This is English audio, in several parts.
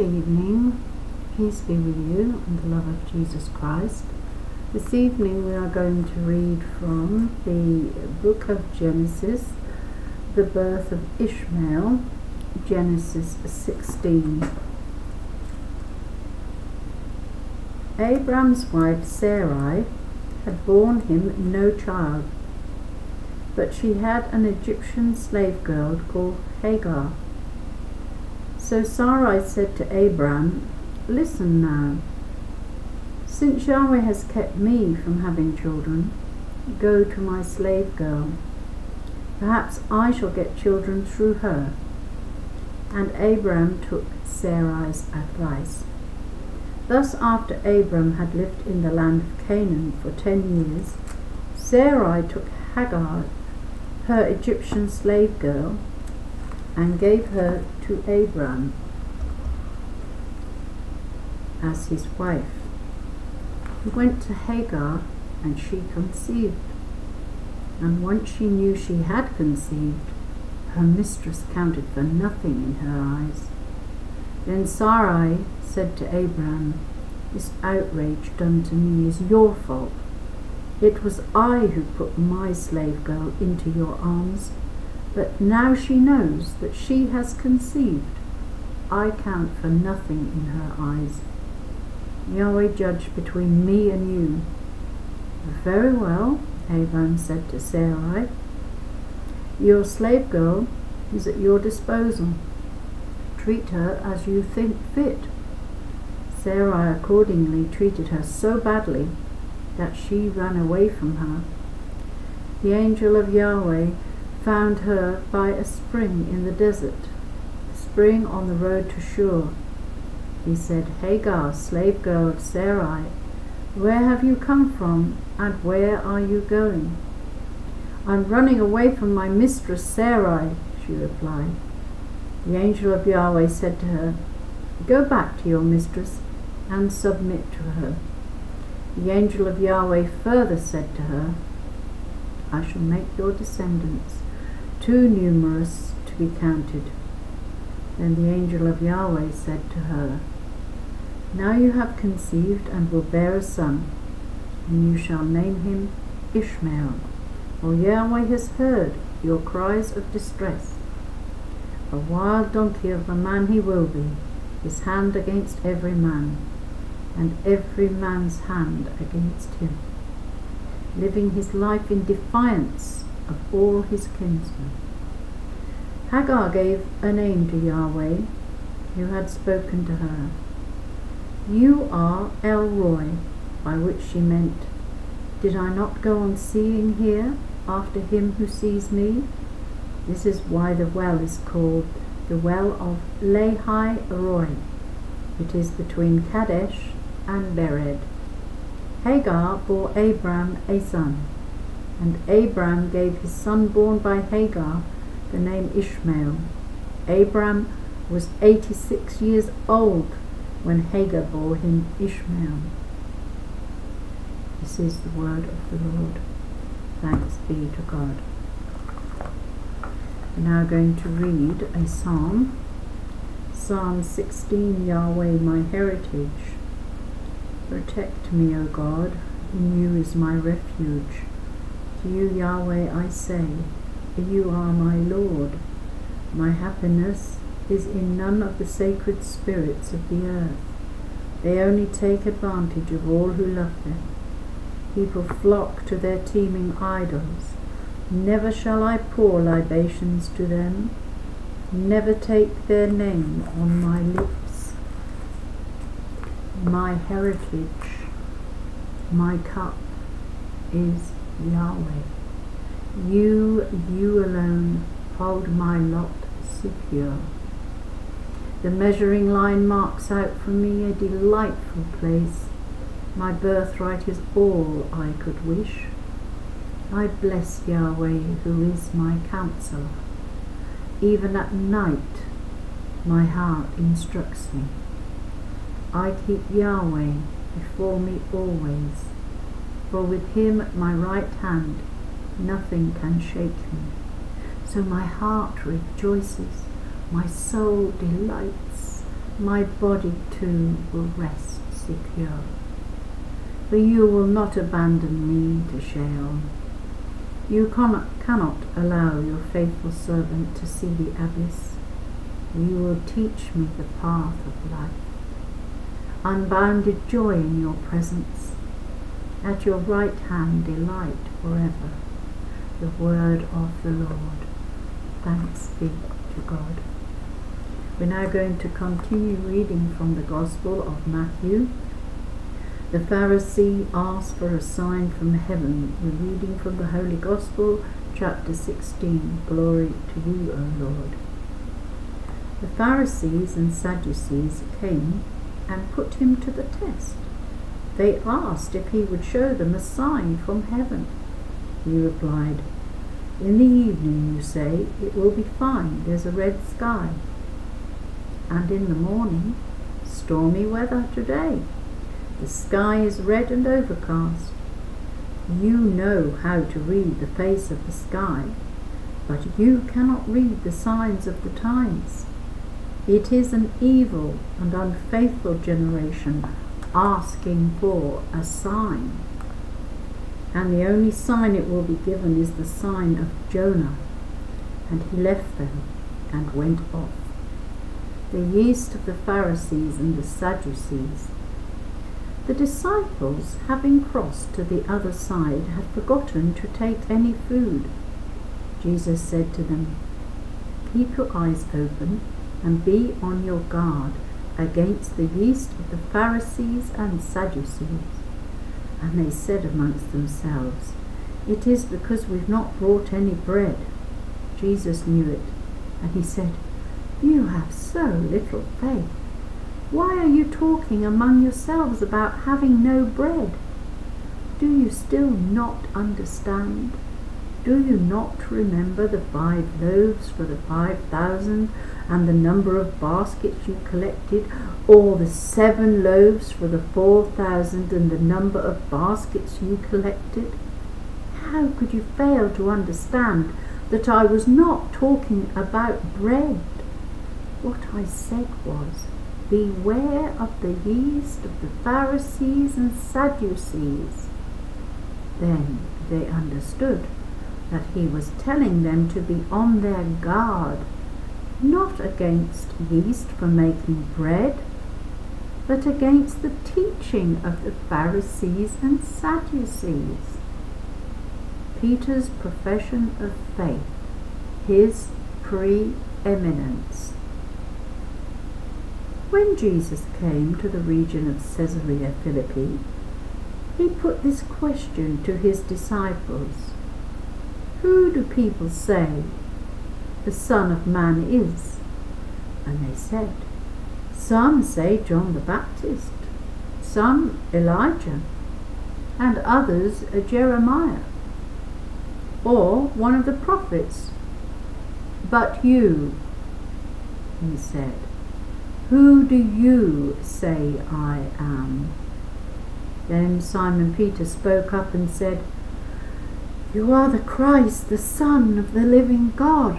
Good evening, peace be with you and the love of Jesus Christ. This evening we are going to read from the book of Genesis, the birth of Ishmael, Genesis 16. Abram's wife Sarai had borne him no child, but she had an Egyptian slave girl called Hagar. So Sarai said to Abram, "Listen now, since Yahweh has kept me from having children, go to my slave girl. Perhaps I shall get children through her." And Abram took Sarai's advice. Thus after Abram had lived in the land of Canaan for 10 years, Sarai took Hagar, her Egyptian slave girl, and gave her to Abram as his wife. He went to Hagar, and she conceived. And once she knew she had conceived, her mistress counted for nothing in her eyes. Then Sarai said to Abram, "This outrage done to me is your fault. It was I who put my slave girl into your arms, but now she knows that she has conceived. I count for nothing in her eyes. Yahweh judge between me and you." "Very well," Abram said to Sarai. "Your slave girl is at your disposal. Treat her as you think fit." Sarai accordingly treated her so badly that she ran away from her. The angel of Yahweh found her by a spring in the desert, a spring on the road to Shur. He said, "Hagar, slave girl of Sarai, where have you come from, and where are you going?" "I'm running away from my mistress Sarai," she replied. The angel of Yahweh said to her, "Go back to your mistress and submit to her." The angel of Yahweh further said to her, "I shall make your descendants too numerous to be counted." Then the angel of Yahweh said to her, "Now you have conceived and will bear a son, and you shall name him Ishmael, for Yahweh has heard your cries of distress. A wild donkey of a man he will be, his hand against every man, and every man's hand against him, living his life in defiance of all his kinsmen." Hagar gave a name to Yahweh, who had spoken to her. "You are El Roi," by which she meant, "Did I not go on seeing here after him who sees me?" This is why the well is called the well of Lehi Roi. It is between Kadesh and Bered. Hagar bore Abram a son, and Abram gave his son born by Hagar the name Ishmael. Abram was 86 years old when Hagar bore him Ishmael. This is the word of the Lord. Thanks be to God. We're now going to read a psalm. Psalm 16, Yahweh my heritage. Protect me, O God, in you is my refuge. To you, Yahweh, I say, for you are my Lord. My happiness is in none of the sacred spirits of the earth. They only take advantage of all who love them. People flock to their teeming idols. Never shall I pour libations to them, never take their name on my lips. My heritage, my cup is Yahweh. You alone hold my lot secure. The measuring line marks out for me a delightful place. My birthright is all I could wish. I bless Yahweh, who is my counselor. Even at night my heart instructs me. I keep Yahweh before me always, for with him at my right hand nothing can shake me. So my heart rejoices, my soul delights, my body too will rest secure. For you will not abandon me to Sheol. You cannot allow your faithful servant to see the abyss. You will teach me the path of life. Unbounded joy in your presence. At your right hand delight forever. The word of the Lord. Thanks be to God. We're now going to continue reading from the Gospel of Matthew. The Pharisee asked for a sign from heaven. We're reading from the Holy Gospel, chapter 16. Glory to you, O Lord. The Pharisees and Sadducees came and put him to the test. They asked if he would show them a sign from heaven. He replied, "In the evening, you say, it will be fine, there's a red sky. And in the morning, stormy weather today. The sky is red and overcast. You know how to read the face of the sky, but you cannot read the signs of the times. It is an evil and unfaithful generation asking for a sign. And the only sign it will be given is the sign of Jonah." And he left them and went off. The yeast of the Pharisees and the Sadducees. The disciples, having crossed to the other side, had forgotten to take any food. Jesus said to them, "Keep your eyes open and be on your guard against the yeast of the Pharisees and Sadducees." And they said amongst themselves, "It is because we've not brought any bread." Jesus knew it, and he said, "You have so little faith. Why are you talking among yourselves about having no bread? Do you still not understand? Do you not remember the 5 loaves for the 5,000 and the number of baskets you collected, or the 7 loaves for the 4,000 and the number of baskets you collected? How could you fail to understand that I was not talking about bread? What I said was, beware of the yeast of the Pharisees and Sadducees." Then they understood that he was telling them to be on their guard, not against yeast for making bread, but against the teaching of the Pharisees and Sadducees. Peter's profession of faith, his pre-eminence. When Jesus came to the region of Caesarea Philippi, he put this question to his disciples: "Who do people say the Son of Man is?" And they said, "Some say John the Baptist, some Elijah, and others Jeremiah, or one of the prophets. But you," he said, "who do you say I am?" Then Simon Peter spoke up and said, "You are the Christ, the Son of the living God."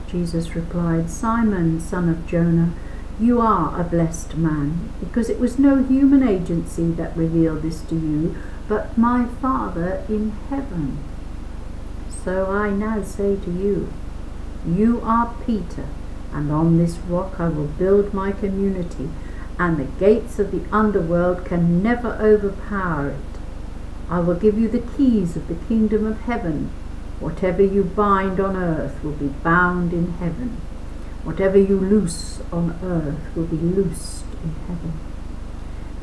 Jesus replied, "Simon, son of Jonah, you are a blessed man, because it was no human agency that revealed this to you, but my Father in heaven. So I now say to you, you are Peter, and on this rock I will build my community, and the gates of the underworld can never overpower it. I will give you the keys of the kingdom of heaven. Whatever you bind on earth will be bound in heaven. Whatever you loose on earth will be loosed in heaven."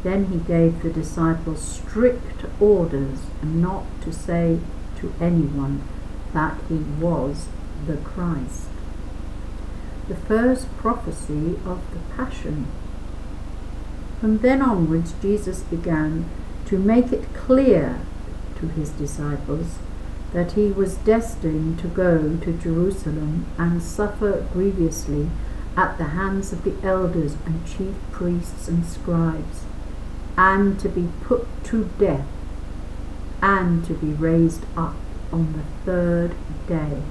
Then he gave the disciples strict orders not to say to anyone that he was the Christ. The first prophecy of the Passion. From then onwards, Jesus began to make it clear to his disciples that he was destined to go to Jerusalem and suffer grievously at the hands of the elders and chief priests and scribes, and to be put to death, and to be raised up on the 3rd day.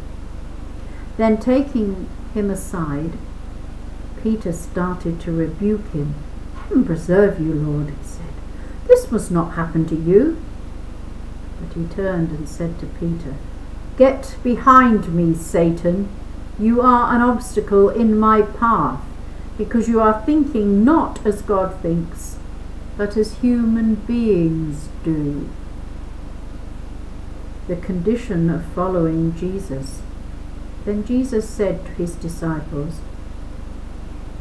Then taking him aside, Peter started to rebuke him. "Heaven preserve you, Lord," he said. "This must not happen to you." But he turned and said to Peter, "Get behind me, Satan. You are an obstacle in my path, because you are thinking not as God thinks, but as human beings do." The condition of following Jesus. Then Jesus said to his disciples,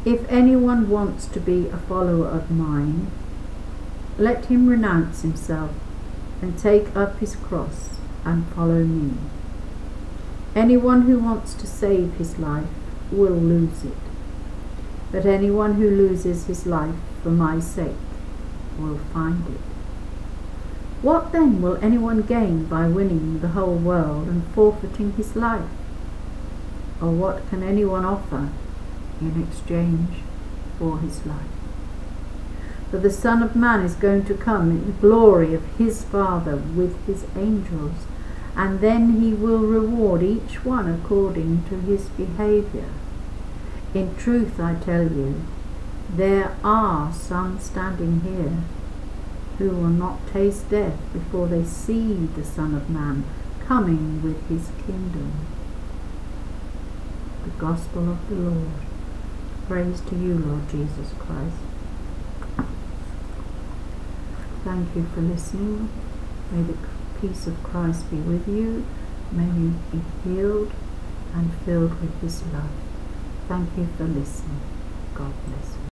"If anyone wants to be a follower of mine, let him renounce himself and take up his cross and follow me. Anyone who wants to save his life will lose it, but anyone who loses his life for my sake will find it. What then will anyone gain by winning the whole world and forfeiting his life? Or what can anyone offer in exchange for his life? For the Son of Man is going to come in the glory of his Father with his angels, and then he will reward each one according to his behavior. In truth, I tell you, there are some standing here who will not taste death before they see the Son of Man coming with his kingdom." The Gospel of the Lord. Praise to you, Lord Jesus Christ. Thank you for listening. May the peace of Christ be with you. May you be healed and filled with his love. Thank you for listening. God bless you.